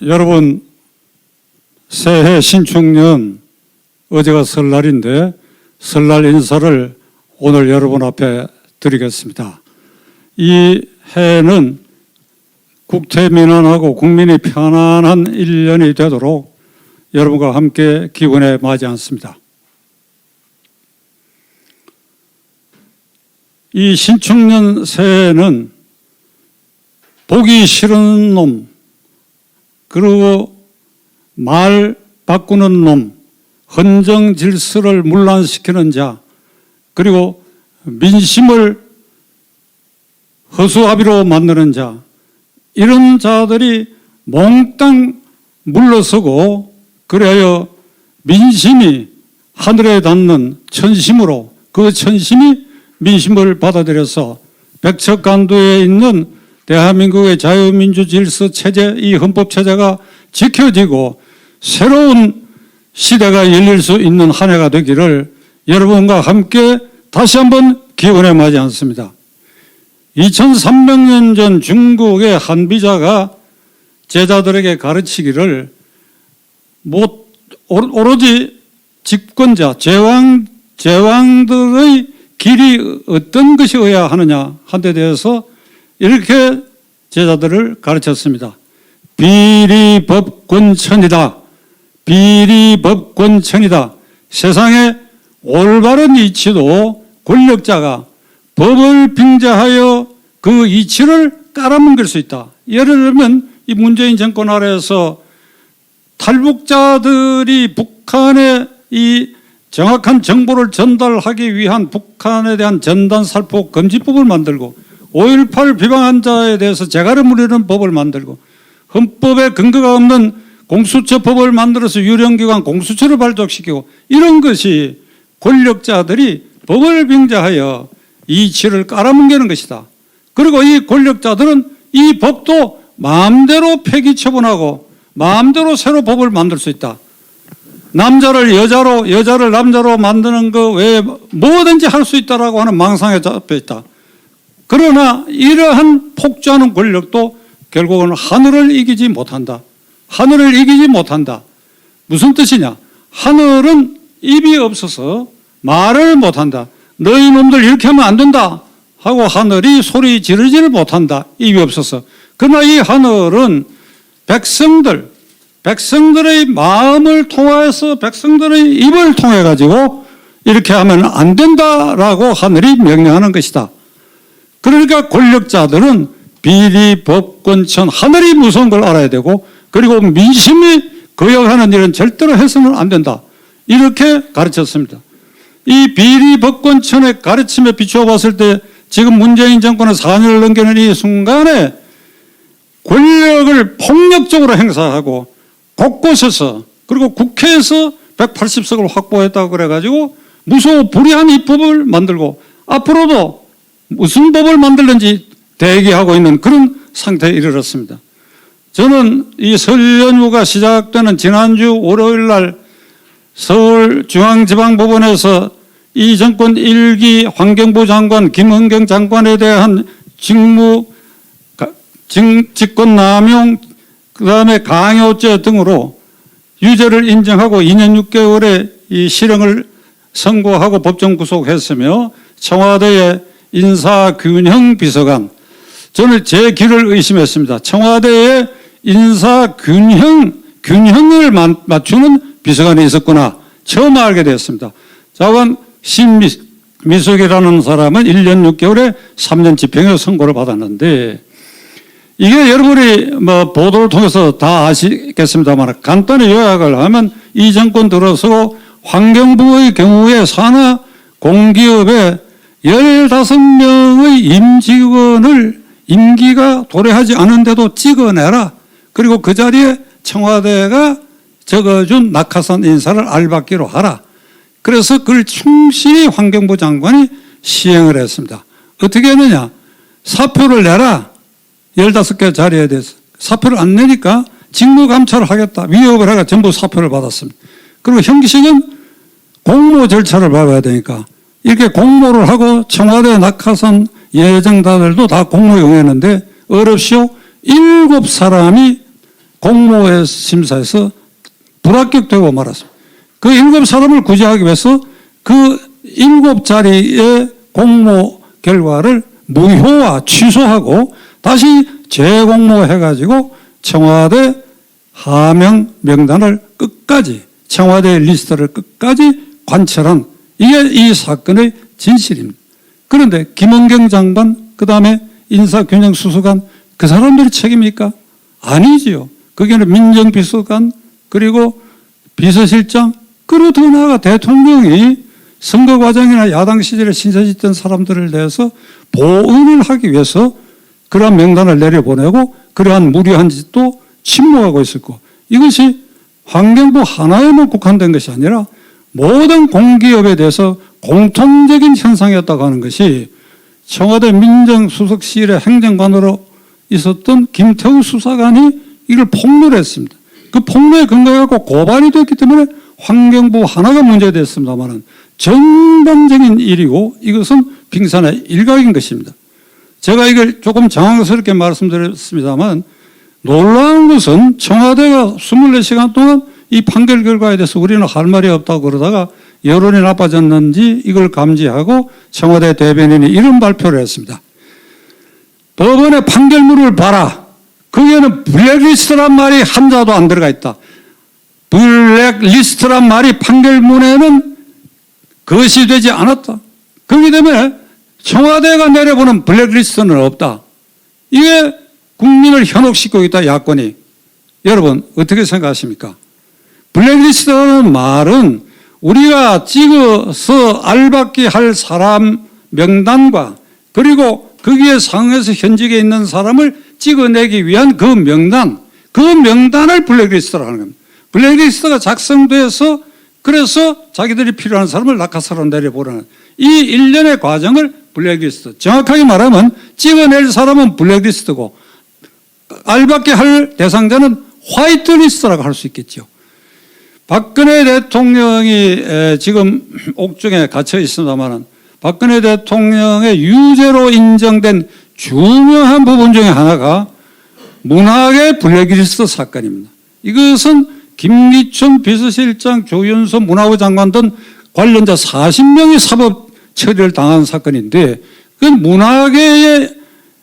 여러분, 새해 신축년 어제가 설날인데 설날 인사를 오늘 여러분 앞에 드리겠습니다. 이 해는 국태민안하고 국민이 편안한 1년이 되도록 여러분과 함께 기원해 마지 않습니다. 이 신축년 새해는 보기 싫은 놈, 그리고 말 바꾸는 놈, 헌정 질서를 문란시키는 자, 그리고 민심을 허수아비로 만드는 자, 이런 자들이 몽땅 물러서고 그래야 민심이 하늘에 닿는 천심으로 그 천심이 민심을 받아들여서 백척간두에 있는 대한민국의 자유민주 질서 체제, 이 헌법 체제가 지켜지고 새로운 시대가 열릴 수 있는 한 해가 되기를 여러분과 함께 다시 한번 기원해 마지 않습니다. 2300년 전 중국의 한비자가 제자들에게 가르치기를 오로지 집권자, 제왕들의 길이 어떤 것이어야 하느냐 한 데 대해서 이렇게 제자들을 가르쳤습니다. 비리법권천이다. 비리법권천이다. 세상의 올바른 이치도 권력자가 법을 빙자하여 그 이치를 깔아뭉갤 수 있다. 예를 들면 이 문재인 정권 아래에서 탈북자들이 북한에 이 정확한 정보를 전달하기 위한 북한에 대한 전단살포 금지법을 만들고 5.18 비방한 자에 대해서 재갈을 물리는 법을 만들고 헌법에 근거가 없는 공수처법을 만들어서 유령기관 공수처를 발족시키고 이런 것이 권력자들이 법을 빙자하여 이치를 깔아뭉개는 것이다. 그리고 이 권력자들은 이 법도 마음대로 폐기 처분하고 마음대로 새로 법을 만들 수 있다. 남자를 여자로, 여자를 남자로 만드는 거 외에 뭐든지 할 수 있다라고 하는 망상에 잡혀 있다. 그러나 이러한 폭주하는 권력도 결국은 하늘을 이기지 못한다. 하늘을 이기지 못한다. 무슨 뜻이냐? 하늘은 입이 없어서 말을 못한다. 너희 놈들 이렇게 하면 안 된다 하고 하늘이 소리 지르지를 못한다. 입이 없어서. 그러나 이 하늘은 백성들의 마음을 통해서 백성들의 입을 통해 가지고 이렇게 하면 안 된다라고 하늘이 명령하는 것이다. 그러니까 권력자들은 비리법권천, 하늘이 무서운 걸 알아야 되고 그리고 민심이 거역하는 일은 절대로 해서는 안 된다. 이렇게 가르쳤습니다. 이 비리법권천의 가르침에 비추어 봤을 때 지금 문재인 정권은 4년을 넘기는 이 순간에 권력을 폭력적으로 행사하고 곳곳에서 그리고 국회에서 180석을 확보했다고 그래가지고 무서워 불의한 입법을 만들고 앞으로도 무슨 법을 만들는지 대기하고 있는 그런 상태에 이르렀습니다. 저는 이 설 연휴가 시작되는 지난주 월요일 날 서울중앙지방법원에서 이 정권 1기 환경부 장관 김은경 장관에 대한 직권 남용 그다음에 강요죄 등으로 유죄를 인정하고 2년 6개월의 이 실형을 선고하고 법정 구속했으며 청와대의 인사균형 비서관, 저는 제 길을 의심했습니다. 청와대에 균형을 맞추는 비서관이 있었구나. 처음 알게 되었습니다. 자관 신미숙이라는 사람은 1년 6개월에 3년 집행유예 선고를 받았는데 이게 여러분이 보도를 통해서 다 아시겠습니다만 간단히 요약을 하면 이 정권 들어서 환경부의 경우에 산하 공기업에 15명의 임직원을 임기가 도래하지 않은데도 찍어내라. 그리고 그 자리에 청와대가 적어준 낙하산 인사를 알박기로 하라. 그래서 그걸 충실히 환경부 장관이 시행을 했습니다. 어떻게 했느냐? 사표를 내라. 15개 자리에 대해서. 사표를 안 내니까 직무감찰을 하겠다. 위협을 하가 전부 사표를 받았습니다. 그리고 형식은 공모 절차를 밟아야 되니까 이렇게 공모를 하고 청와대 낙하산 예정자들도 다 공모 용했는데 어렵시오. 7사람이 공모 심사에서 불합격되고 말았습니다. 그 7사람을 구제하기 위해서 그 7자리의 공모 결과를 무효화 취소하고 다시 재공모해가지고 청와대 하명 명단을 끝까지, 청와대 리스트를 끝까지 관철한, 이게 이 사건의 진실입니다. 그런데 김은경 장관, 그 다음에 인사균형수석관, 그 사람들이 책임입니까? 아니지요. 거기는 민정비서관, 그리고 비서실장, 그리고 더 나아가 대통령이 선거 과정이나 야당 시절에 신세졌던 사람들을 대해서 보응을 하기 위해서 그러한 명단을 내려보내고 그러한 무리한 짓도 침묵하고 있었고, 이것이 환경부 하나에만 국한된 것이 아니라 모든 공기업에 대해서 공통적인 현상이었다고 하는 것이 청와대 민정수석실의 행정관으로 있었던 김태우 수사관이 이걸 폭로를 했습니다. 그 폭로에 근거해서 고발이 됐기 때문에 환경부 하나가 문제됐습니다만 전반적인 일이고 이것은 빙산의 일각인 것입니다. 제가 이걸 조금 장황스럽게 말씀드렸습니다만 놀라운 것은 청와대가 24시간 동안 이 판결 결과에 대해서 우리는 할 말이 없다고 그러다가 여론이 나빠졌는지 이걸 감지하고 청와대 대변인이 이런 발표를 했습니다. 법원의 판결문을 봐라. 거기에는 블랙리스트란 말이 한자도 안 들어가 있다. 블랙리스트란 말이 판결문에는 것이 되지 않았다. 그렇기 때문에 청와대가 내려보는 블랙리스트는 없다. 이게 국민을 현혹시키고 있다, 야권이. 여러분 어떻게 생각하십니까? 블랙리스트라는 말은 우리가 찍어서 알받기 할 사람 명단과 그리고 거기에 상에서 현직에 있는 사람을 찍어내기 위한 그 명단, 그 명단을 블랙리스트라고 하는 겁니다. 블랙리스트가 작성돼서 그래서 자기들이 필요한 사람을 낙하산으로 내려보라는 이 일련의 과정을 블랙리스트, 정확하게 말하면 찍어낼 사람은 블랙리스트고 알받게 할 대상자는 화이트리스트라고 할 수 있겠죠. 박근혜 대통령이 지금 옥중에 갇혀 있습니다만 박근혜 대통령의 유죄로 인정된 중요한 부분 중에 하나가 문학의 블랙리스트 사건입니다. 이것은 김기춘 비서실장, 조윤선 문화부 장관 등 관련자 40명이 사법 처리를 당한 사건인데 그 문화계의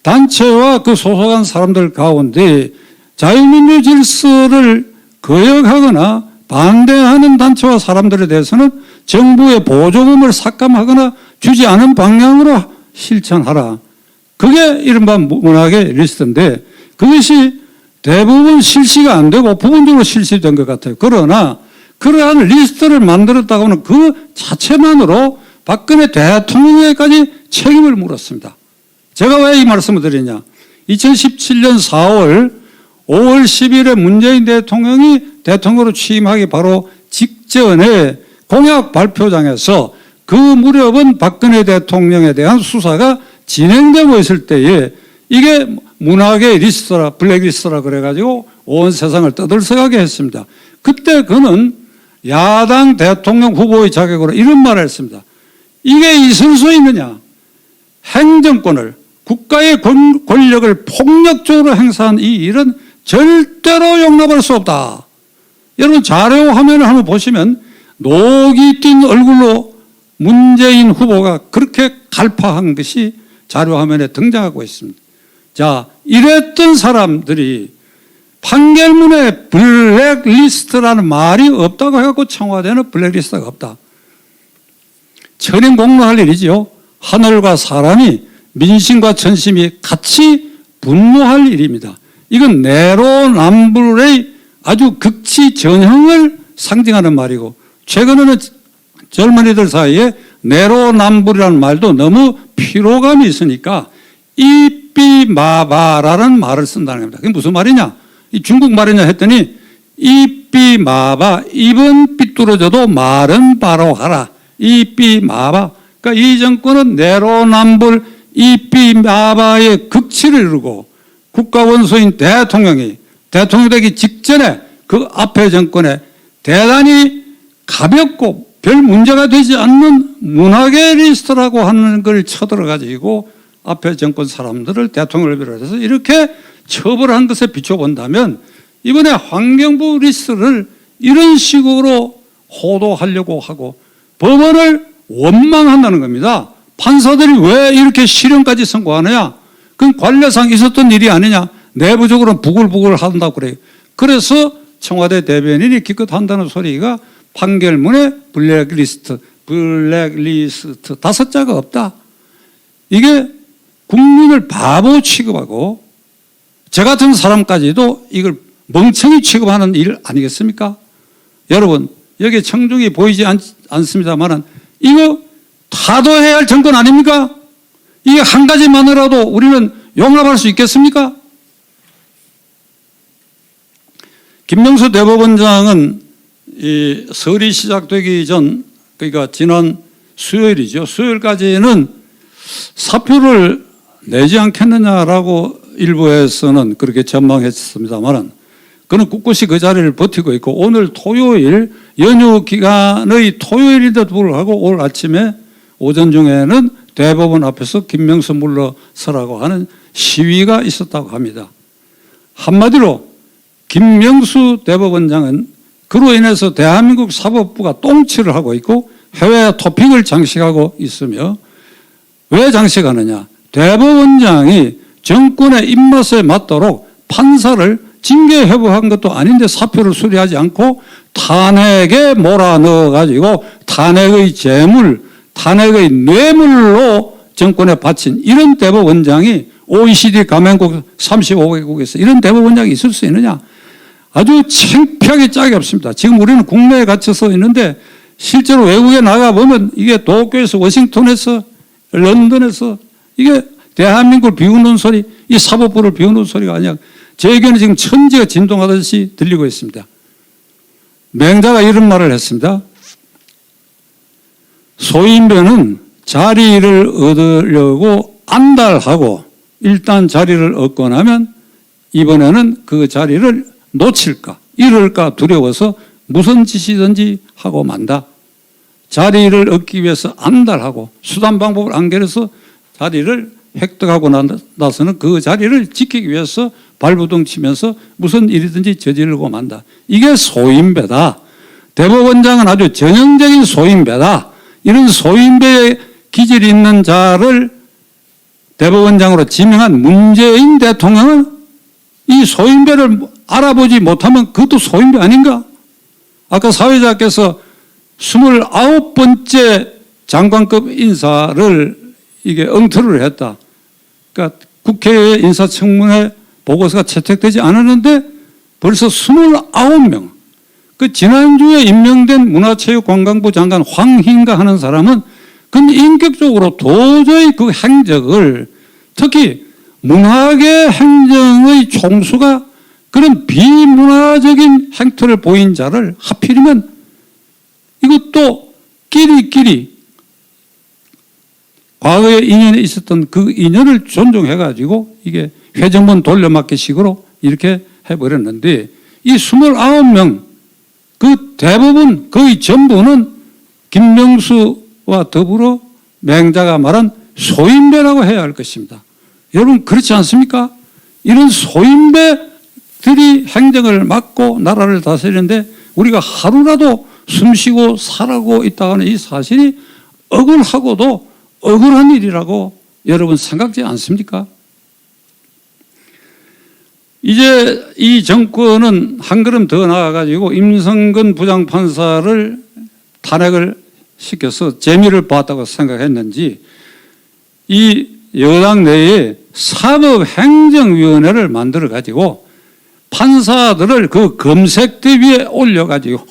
단체와 그 소속한 사람들 가운데 자유민주 질서를 거역하거나 반대하는 단체와 사람들에 대해서는 정부의 보조금을 삭감하거나 주지 않은 방향으로 실천하라. 그게 이른바 문학의 리스트인데 그것이 대부분 실시가 안 되고 부분적으로 실시된 것 같아요. 그러나 그러한 리스트를 만들었다고 하는 그 자체만으로 박근혜 대통령에게까지 책임을 물었습니다. 제가 왜 이 말씀을 드리냐. 2017년 4월, 5월 10일에 문재인 대통령이 대통령으로 취임하기 바로 직전에 공약 발표장에서 그 무렵은 박근혜 대통령에 대한 수사가 진행되고 있을 때에 이게 문학의 리스트라, 블랙리스트라 그래가지고 온 세상을 떠들썩하게 했습니다. 그때 그는 야당 대통령 후보의 자격으로 이런 말을 했습니다. 이게 있을 수 있느냐. 행정권을, 국가의 권력을 폭력적으로 행사한 이 일은 절대로 용납할 수 없다. 여러분 자료 화면을 한번 보시면 녹이 띈 얼굴로 문재인 후보가 그렇게 갈파한 것이 자료 화면에 등장하고 있습니다. 자, 이랬던 사람들이 판결문에 블랙리스트라는 말이 없다고 해갖고 청와대는 블랙리스트가 없다. 천인공노할 일이지요. 하늘과 사람이 민심과 천심이 같이 분노할 일입니다. 이건 내로남불의 아주 극치 전형을 상징하는 말이고 최근에는 젊은이들 사이에 내로남불이라는 말도 너무 피로감이 있으니까 이삐마바라는 말을 쓴다는 겁니다. 그게 무슨 말이냐? 이 중국 말이냐 했더니 이삐마바, 입은 삐뚤어져도 말은 바로 하라. 이삐마바. 그러니까 이 정권은 내로남불 이삐마바의 극치를 이루고 국가 원수인 대통령이 대통령 되기 직전에 그 앞에 정권에 대단히 가볍고 별 문제가 되지 않는 문학의 리스트라고 하는 걸 쳐들어가지고 앞에 정권 사람들을 대통령을 비롯해서 이렇게 처벌한 것에 비춰본다면 이번에 환경부 리스트를 이런 식으로 호도하려고 하고 법원을 원망한다는 겁니다. 판사들이 왜 이렇게 실형까지 선고하느냐? 그건 관례상 있었던 일이 아니냐? 내부적으로 부글부글 한다고 그래요. 그래서 청와대 대변인이 기껏 한다는 소리가 판결문에 블랙리스트 5자가 없다. 이게 국민을 바보 취급하고 저 같은 사람까지도 이걸 멍청이 취급하는 일 아니겠습니까? 여러분, 여기에 청중이 보이지 않습니다만 이거 타도해야 할 정권 아닙니까? 이게 한 가지만으로도 우리는 용납할 수 있겠습니까? 김명수 대법원장은 이 설이 시작되기 전, 그러니까 지난 수요일이죠. 수요일까지는 사표를 내지 않겠느냐라고 일부에서는 그렇게 전망했습니다만 그는 꿋꿋이 그 자리를 버티고 있고 오늘 토요일 연휴 기간의 토요일인데도 불구하고 오늘 아침에 오전 중에는 대법원 앞에서 김명수 물러서라고 하는 시위가 있었다고 합니다. 한마디로 김명수 대법원장은 그로 인해서 대한민국 사법부가 똥칠을 하고 있고 해외 토픽을 장식하고 있으며 왜 장식하느냐? 대법원장이 정권의 입맛에 맞도록 판사를 징계 회부한 것도 아닌데 사표를 수리하지 않고 탄핵에 몰아넣어가지고 탄핵의 재물, 탄핵의 뇌물로 정권에 바친 이런 대법원장이 OECD 가맹국 35개국에서 이런 대법원장이 있을 수 있느냐? 아주 창피하게 짝이 없습니다. 지금 우리는 국내에 갇혀서 있는데 실제로 외국에 나가보면 이게 도쿄에서 워싱턴에서 런던에서 이게 대한민국을 비우는 소리, 이 사법부를 비우는 소리가 아니야. 제 의견은 지금 천지가 진동하듯이 들리고 있습니다. 맹자가 이런 말을 했습니다. 소인배는 자리를 얻으려고 안달하고 일단 자리를 얻고 나면 이번에는 그 자리를 놓칠까, 잃을까 두려워서 무슨 짓이든지 하고 만다. 자리를 얻기 위해서 안달하고 수단 방법을 안 겨뤄서 자리를 획득하고 나서는 그 자리를 지키기 위해서 발부둥 치면서 무슨 일이든지 저지르고 만다. 이게 소인배다. 대법원장은 아주 전형적인 소인배다. 이런 소인배의 기질이 있는 자를 대법원장으로 지명한 문재인 대통령은 이 소인배를 알아보지 못하면 그것도 소인배 아닌가? 아까 사회자께서 29번째 장관급 인사를 이게 엉터리를 했다. 그러니까 국회의 인사청문회 보고서가 채택되지 않았는데 벌써 29명. 그 지난주에 임명된 문화체육관광부 장관 황희인가 하는 사람은 그건 인격적으로 도저히 그 행적을 특히 문화계 행정의 총수가 그런 비문화적인 행태를 보인 자를 하필이면 이것도 끼리끼리 과거에 인연이 있었던 그 인연을 존중해가지고 이게 회전문 돌려막기식으로 이렇게 해버렸는데 이 29명 그 대부분 거의 전부는 김명수와 더불어 맹자가 말한 소인배라고 해야 할 것입니다. 여러분 그렇지 않습니까? 이런 소인배들이 행정을 맡고 나라를 다스리는데 우리가 하루라도 숨쉬고 살아가고 있다고 하는 이 사실이 억울하고도 억울한 일이라고 여러분 생각지 않습니까? 이제 이 정권은 한 걸음 더 나아가지고 임성근 부장판사를 탄핵을 시켜서 재미를 봤다고 생각했는지 이 여당 내에 사법행정위원회를 만들어 가지고 판사들을 그 검색대 위에 올려 가지고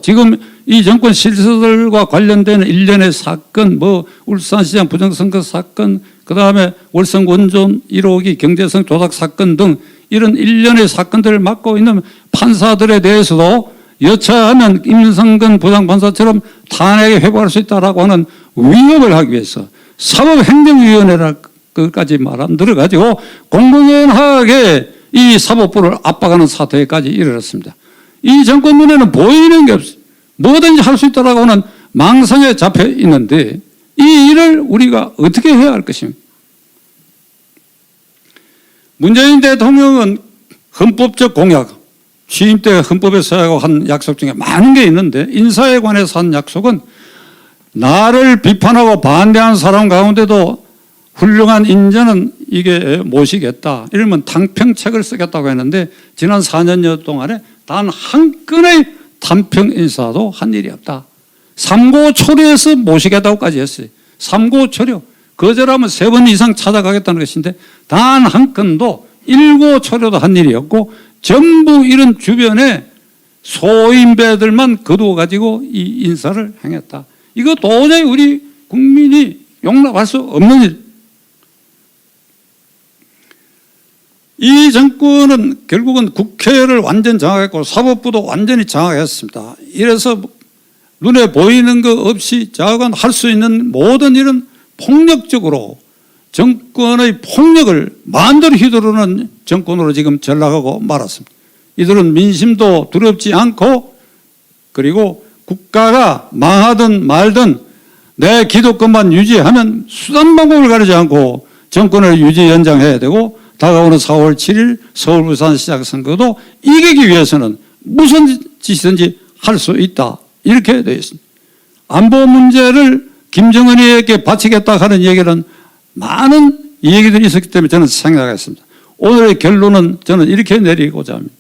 지금 이 정권 실세들과 관련된 일련의 사건, 울산시장 부정선거 사건, 그 다음에 월성 원전 1호기 경제성 조작 사건 등 이런 일련의 사건들을 맡고 있는 판사들에 대해서도 여차하면 임성근 부장판사처럼 탄핵에 회부할 수 있다라고 하는 위협을 하기 위해서 사법행정위원회라까지 만들어가지고 공공연하게 이 사법부를 압박하는 사태까지 이르렀습니다. 이 정권 눈에는 보이는 게 없어요. 뭐든지 할 수 있다라고 하는 망상에 잡혀 있는데 이 일을 우리가 어떻게 해야 할 것입니까? 문재인 대통령은 헌법적 공약, 취임 때 헌법에 서하고 한 약속 중에 많은 게 있는데 인사에 관해서 한 약속은 나를 비판하고 반대한 사람 가운데도 훌륭한 인재는 이게 모시겠다. 이러면 당평책을 쓰겠다고 했는데 지난 4년여 동안에 단 한 건의 단평 인사도 한 일이 없다. 삼고초려해서 모시겠다고까지 했어요. 삼고초려. 거절하면 3번 이상 찾아가겠다는 것인데 단 한 건도 일고초려도 한 일이 없고 전부 이런 주변에 소인배들만 거두어가지고 이 인사를 행했다. 이거 도저히 우리 국민이 용납할 수 없는 일. 이 정권은 결국은 국회를 완전 장악했고 사법부도 완전히 장악했습니다. 이래서 눈에 보이는 것 없이 자관 할 수 있는 모든 일은 폭력적으로 정권의 폭력을 마음대로 휘두르는 정권으로 지금 전락하고 말았습니다. 이들은 민심도 두렵지 않고 그리고 국가가 망하든 말든 내 기득권만 유지하면 수단 방법을 가리지 않고 정권을 유지 연장해야 되고 다가오는 4월 7일 서울 부산 시장 선거도 이기기 위해서는 무슨 짓이든지 할 수 있다. 이렇게 되어 있습니다. 안보 문제를 김정은이에게 바치겠다 하는 얘기는 많은 얘기들이 있었기 때문에 저는 생각했습니다. 오늘의 결론은 저는 이렇게 내리고자 합니다.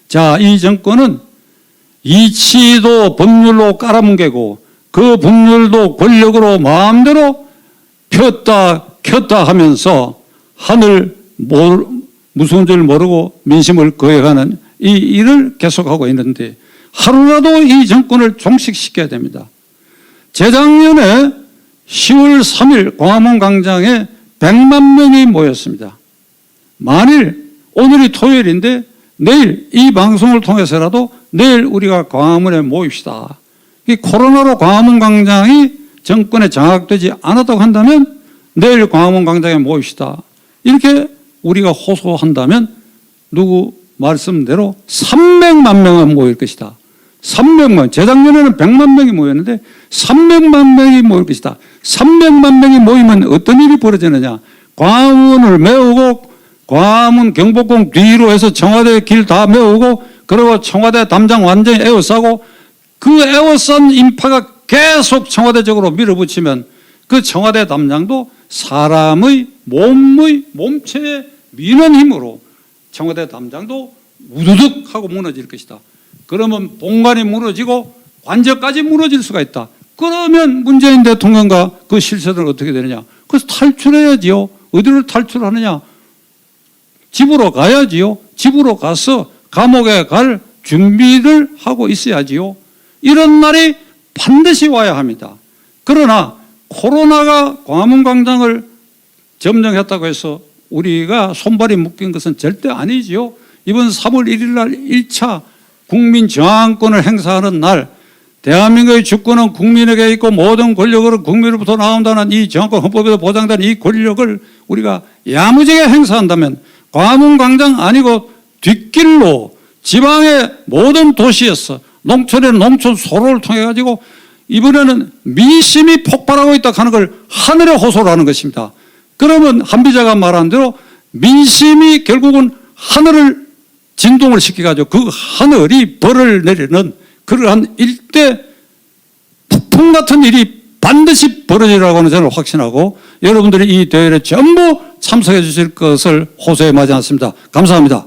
자, 이 정권은 이치도 법률로 깔아뭉개고 그 법률도 권력으로 마음대로 폈다 켰다 하면서 하늘 무서운 줄 모르고 민심을 거역하는 이 일을 계속하고 있는데 하루라도 이 정권을 종식시켜야 됩니다. 재작년에 10월 3일 광화문 광장에 100만 명이 모였습니다. 만일 오늘이 토요일인데 내일 이 방송을 통해서라도 내일 우리가 광화문에 모입시다. 이 코로나로 광화문 광장이 정권에 장악되지 않았다고 한다면 내일 광화문 광장에 모입시다. 이렇게 우리가 호소한다면 누구 말씀대로 300만 명은 모일 것이다. 300만, 재작년에는 100만 명이 모였는데 300만 명이 모일 것이다. 300만 명이 모이면 어떤 일이 벌어지느냐. 광화문을 메우고 광화문 경복궁 뒤로 해서 청와대 길 다 메우고 그리고 청와대 담장 완전히 에워싸고 그 에워싼 인파가 계속 청와대 쪽으로 밀어붙이면 그 청와대 담장도 사람의 몸체에 미는 힘으로 청와대 담장도 우두둑 하고 무너질 것이다. 그러면 본관이 무너지고 관저까지 무너질 수가 있다. 그러면 문재인 대통령과 그 실세들은 어떻게 되느냐. 그래서 탈출해야지요. 어디를 탈출하느냐. 집으로 가야지요. 집으로 가서 감옥에 갈 준비를 하고 있어야지요. 이런 날이 반드시 와야 합니다. 그러나 코로나가 광화문 광장을 점령했다고 해서 우리가 손발이 묶인 것은 절대 아니지요. 이번 3월 1일 날 1차 국민 저항권을 행사하는 날 대한민국의 주권은 국민에게 있고 모든 권력은 국민으로부터 나온다는 이 정권 헌법에서 보장된 이 권력을 우리가 야무지게 행사한다면 광화문 광장 아니고 뒷길로 지방의 모든 도시에서 농촌에는 농촌 소로를 통해 가지고 이번에는 민심이 폭발하고 있다 하는 걸 하늘에 호소를 하는 것입니다. 그러면 한비자가 말한 대로 민심이 결국은 하늘을 진동을 시켜가지고 그 하늘이 벌을 내리는 그러한 일대 폭풍 같은 일이 반드시 벌어지라고는 저는 확신하고 여러분들이 이 대회에 전부 참석해 주실 것을 호소해 마지 않습니다. 감사합니다.